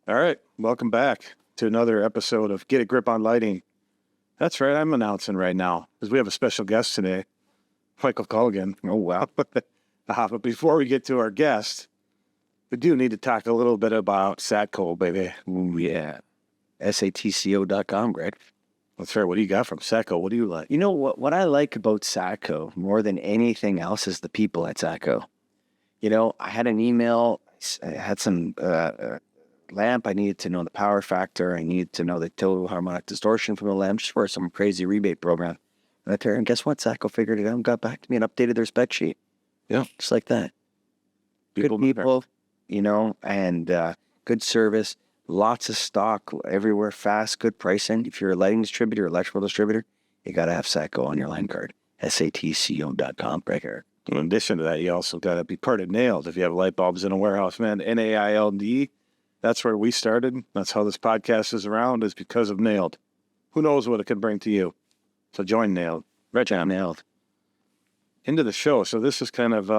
All right, welcome back to another episode of Get a Grip on Lighting. That's right, I'm announcing right now because we have a special guest today, Michael Colligan. Oh, wow. But before we get to our guest, we do need to talk a little bit about Satco, baby. Ooh, yeah. SATCO.com, Greg. That's right. What do you got from Satco? What do you like? You know what I like about Satco more than anything else is the people at Satco. You know, I had an email. I had some lamp. I needed to know the power factor. I needed to know the total harmonic distortion from the lamp just for some crazy rebate program. And guess what? Satco figured it out and got back to me and updated their spec sheet. Yeah. Just like that. Good people, you know, and good service. Lots of stock everywhere, fast, good pricing. If you're a lighting distributor, electrical distributor, you got to have Satco on your line card. SATCO.com, right here. In addition to that, you also got to be part of NAILD. If you have light bulbs in a warehouse, man, NAILD, that's where we started. That's how this podcast is around, is because of NAILD. Who knows what it could bring to you? So join NAILD. Right on, NAILD. Into the show. So this is kind of,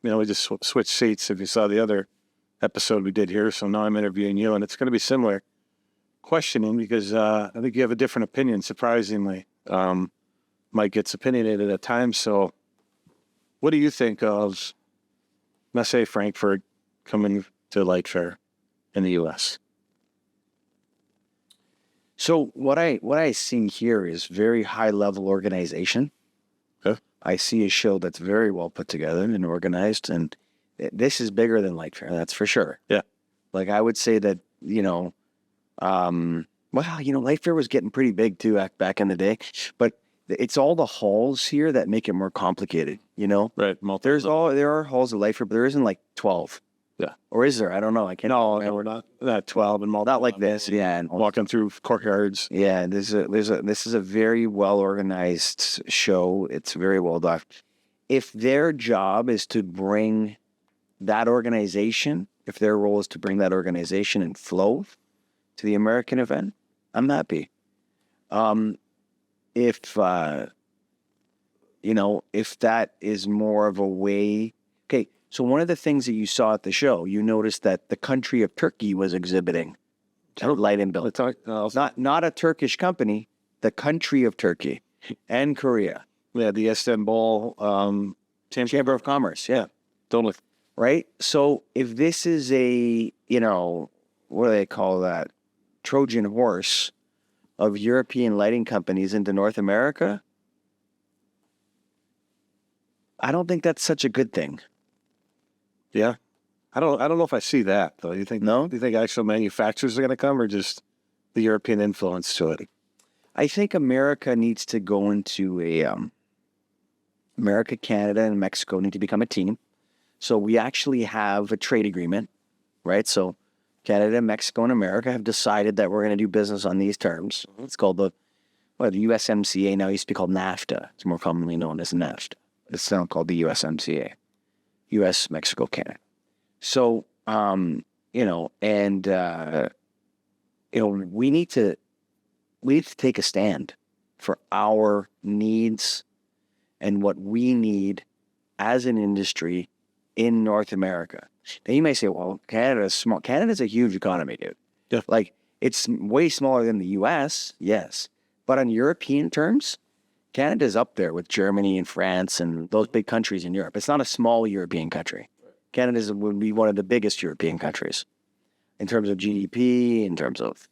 we just switched seats if you saw the other episode we did here. So now I'm interviewing you, and it's going to be similar questioning because I think you have a different opinion, surprisingly. Mike gets opinionated at times. So what do you think of, let's say, Frankfurt coming to LightFair in the U.S.? So what I see here is very high level organization. Okay. I see a show that's very well put together and organized, and this is bigger than LightFair, that's for sure. Yeah. Like I would say that, LightFair was getting pretty big too back in the day, but it's all the halls here that make it more complicated, you know? Right. There are halls at LightFair, but there isn't like 12. Yeah. Or is there? I don't know. I can't. No, we're not 12 and not like this. Yeah. And walking through courtyards. Yeah. This is a very well organized show. It's very well done. If their job is to bring that organization, if their role is to bring that organization and flow to the American event, I'm happy. If that is more of a way, okay. So one of the things that you saw at the show, you noticed that the country of Turkey was exhibiting light and build. Not a Turkish company, the country of Turkey and Korea. Yeah, the Istanbul Chamber of Commerce. Yeah, totally. Right. So if this is a, what do they call that? Trojan horse of European lighting companies into North America, I don't think that's such a good thing. Yeah. I don't know if I see that though. You think no? Do you think actual manufacturers are going to come or just the European influence to it? I think America needs to go into America, Canada, and Mexico need to become a team. So we actually have a trade agreement, right? So Canada, Mexico, and America have decided that we're going to do business on these terms. It's called the USMCA. Now it used to be called NAFTA. It's more commonly known as NAFTA. It's now called the USMCA. U.S., Mexico, Canada. So, we need to take a stand for our needs and what we need as an industry in North America. Now you may say, well, Canada's small. Canada's a huge economy, dude. Yeah. Like it's way smaller than the U.S., yes. But on European terms, Canada's up there with Germany and France and those big countries in Europe. It's not a small European country. Canada would be one of the biggest European countries in terms of GDP, in terms of,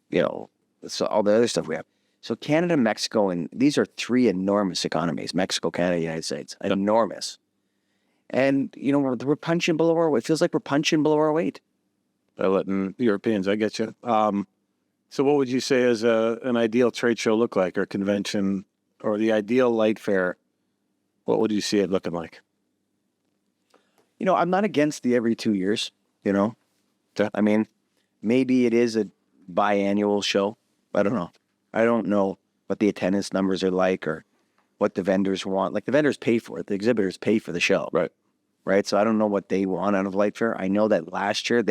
so all the other stuff we have. So Canada, Mexico, and these are three enormous economies. Mexico, Canada, United States. Yep. Enormous. And, we're punching below our weight. It feels like we're punching below our weight. By letting Europeans, I get you. So what would you say is an ideal trade show look like, or convention, or the ideal LightFair? What would you see it looking like? I'm not against the every 2 years, Yeah. I mean, maybe it is a biannual show. I don't know. I don't know what the attendance numbers are like or what the vendors want. Like the vendors pay for it. The exhibitors pay for the show. Right. So I don't know what they want out of LightFair. I know that last year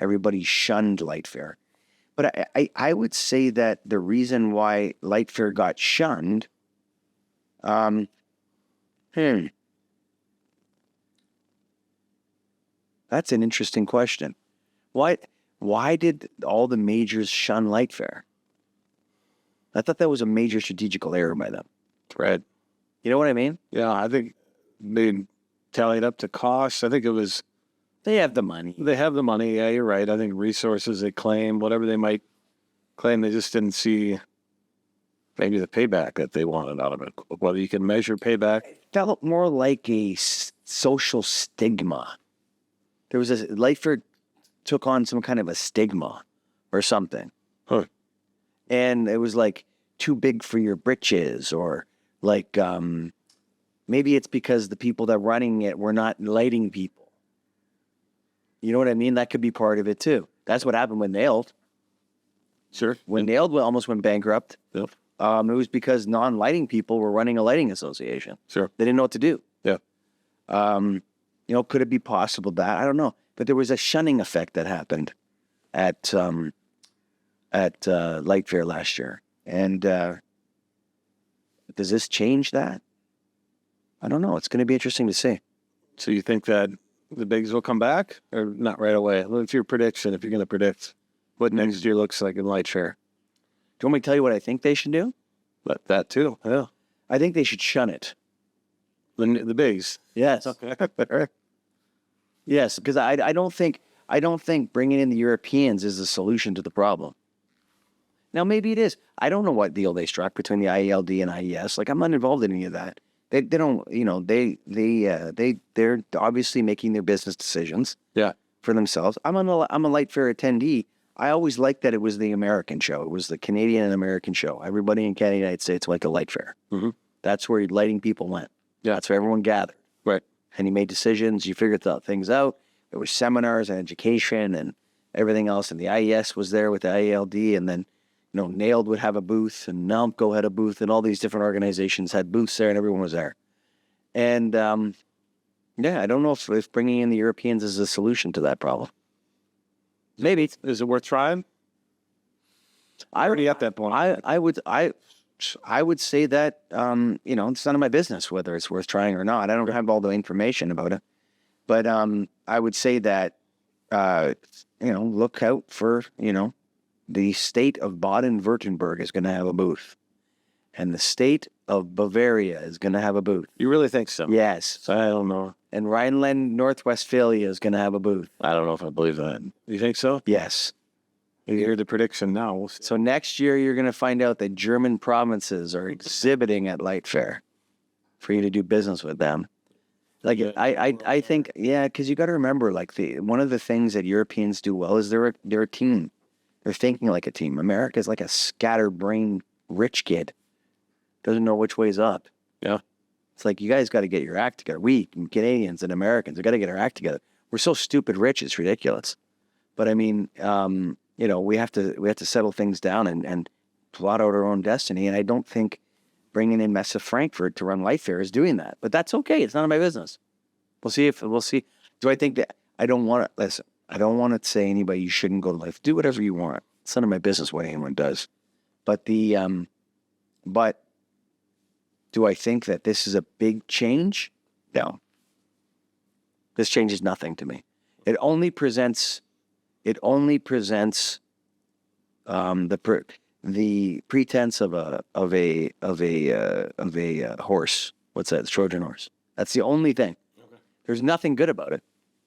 everybody shunned LightFair. But I would say that the reason why LightFair got shunned, that's an interesting question. Why Why did all the majors shun LightFair? I thought that was a major strategical error by them. Right. You know what I mean? Yeah, I think they tallied up to costs. I think it was, They have the money. they have the money. Yeah, you're right. I think resources they claim, whatever they might claim, they just didn't see maybe the payback that they wanted out of it. Whether you can measure payback. It felt more like a social stigma. There was LightFair took on some kind of a stigma or something. Huh. And it was like too big for your britches, or like maybe it's because the people that were running it were not lighting people. You know what I mean? That could be part of it too. That's what happened with Nailed. Sure. When Nailed almost went bankrupt, Yep. it was because non-lighting people were running a lighting association. Sure. They didn't know what to do. Yeah. You know, could it be possible that? I don't know. But there was a shunning effect that happened at LightFair last year. And does this change that? I don't know. It's going to be interesting to see. So you think that the bigs will come back, or not right away? What's your prediction, if you're going to predict what next year looks like in LightFair? Do you want me to tell you what I think they should do? But that too. Yeah. I think they should shun it. The bigs. Yes. Okay. Yes, because I don't think bringing in the Europeans is the solution to the problem. Now maybe it is. I don't know what deal they struck between the IELD and IES. Like, I'm not involved in any of that. They don't, you know, they're obviously making their business decisions. Yeah. For themselves. I'm a LightFair attendee. I always liked that it was the American show. It was the Canadian and American show. Everybody in Canada, United States went to LightFair. Mm-hmm. That's where lighting people went. Yeah. That's where everyone gathered. Right. And you made decisions. You figured things out. There were seminars and education and everything else. And the IES was there with the IELD. And then, you know, Nailed would have a booth, and NALMCO had a booth, and all these different organizations had booths there, and everyone was there. And yeah, I don't know if bringing in the Europeans is a solution to that problem. Maybe. Is it worth trying? Already at that point. I would say that you know, it's none of my business whether it's worth trying or not. I don't have all the information about it, but I would say that you know, look out for, you know, the state of Baden-Württemberg is going to have a booth, and the state of Bavaria is going to have a booth. You really think so? Yes. I don't know. And Rhineland, North Westphalia is going to have a booth. I don't know if I believe that. You think so? Yes. You hear the prediction now. We'll see. So next year, you're going to find out that German provinces are exhibiting at LightFair for you to do business with them. Like, Yeah. I think, yeah, because you got to remember, like, one of the things that Europeans do well is they're a team. They're thinking like a team. America's like a scatterbrained rich kid. Doesn't know which way's up. Yeah. It's like, you guys got to get your act together. We, Canadians and Americans, we got to get our act together. We're so stupid rich, it's ridiculous. But I mean, you know, we have to settle things down and plot out our own destiny. And I don't think bringing in Messe Frankfurt to run LightFair is doing that. But that's okay. It's none of my business. We'll see. Do I think that I don't want to listen? I don't want to say anybody you shouldn't go to LightFair. Do whatever you want. It's none of my business what anyone does. But but do I think that this is a big change? No. This changes nothing to me. It only presents the pretense of a horse. What's that? Trojan horse. That's the only thing. Okay. There's nothing good about it.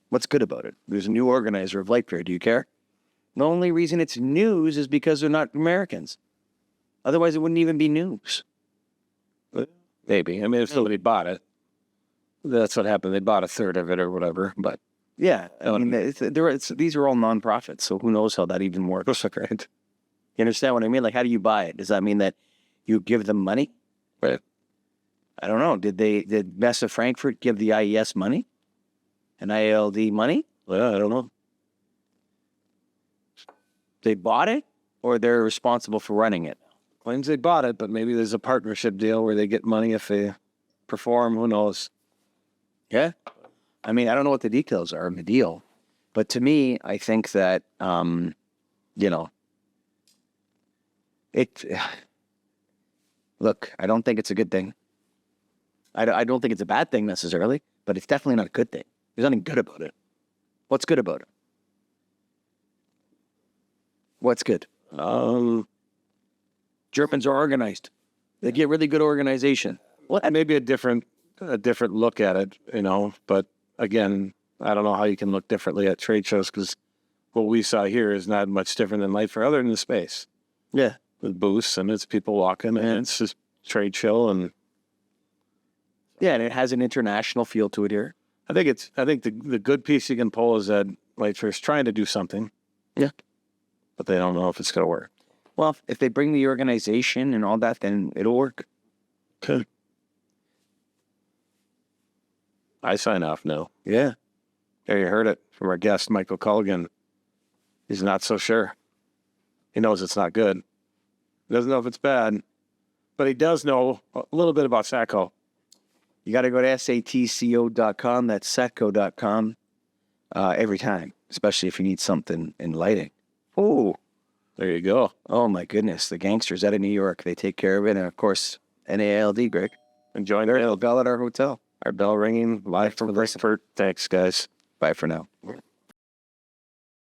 What's good about it? There's a new organizer of LightFair. Do you care? The only reason it's news is because they're not Americans. Otherwise, it wouldn't even be news. Maybe. I mean, if somebody bought it, that's what happened. They bought a third of it or whatever. But yeah, I mean, these are all nonprofits, so who knows how that even works? Right? You understand what I mean? Like, how do you buy it? Does that mean that you give them money? Right. I don't know. Did Messe Frankfurt give the IES money? And IELD money? Well, I don't know. They bought it, or they're responsible for running it? Claims they bought it, but maybe there's a partnership deal where they get money if they perform. Who knows? Yeah. I mean, I don't know what the details are in the deal, but to me, I think that, you know, look, I don't think it's a good thing. I don't think it's a bad thing necessarily, but it's definitely not a good thing. There's nothing good about it. What's good about it? What's good? Germans are organized. They get really good organization. Well, maybe a different look at it, But again, I don't know how you can look differently at trade shows because what we saw here is not much different than LightFair, other than the space. Yeah. With booths and it's people walking and it's just trade show and it has an international feel to it here. I think the good piece you can pull is that LightFair is trying to do something. Yeah. But they don't know if it's going to work. Well, if they bring the organization and all that, then it'll work. Okay. I sign off now. Yeah. There you heard it from our guest, Michael Colligan. He's not so sure. He knows it's not good. He doesn't know if it's bad, but he does know a little bit about Satco. You got to go to satco.com. That's satco.com every time, especially if you need something in lighting. Oh, there you go. Oh, my goodness. The gangsters out of New York, they take care of it. And, of course, NALD, Greg. Enjoying their bell at our hotel. Our bell ringing live from Frankfurt. Thanks, guys. Bye for now.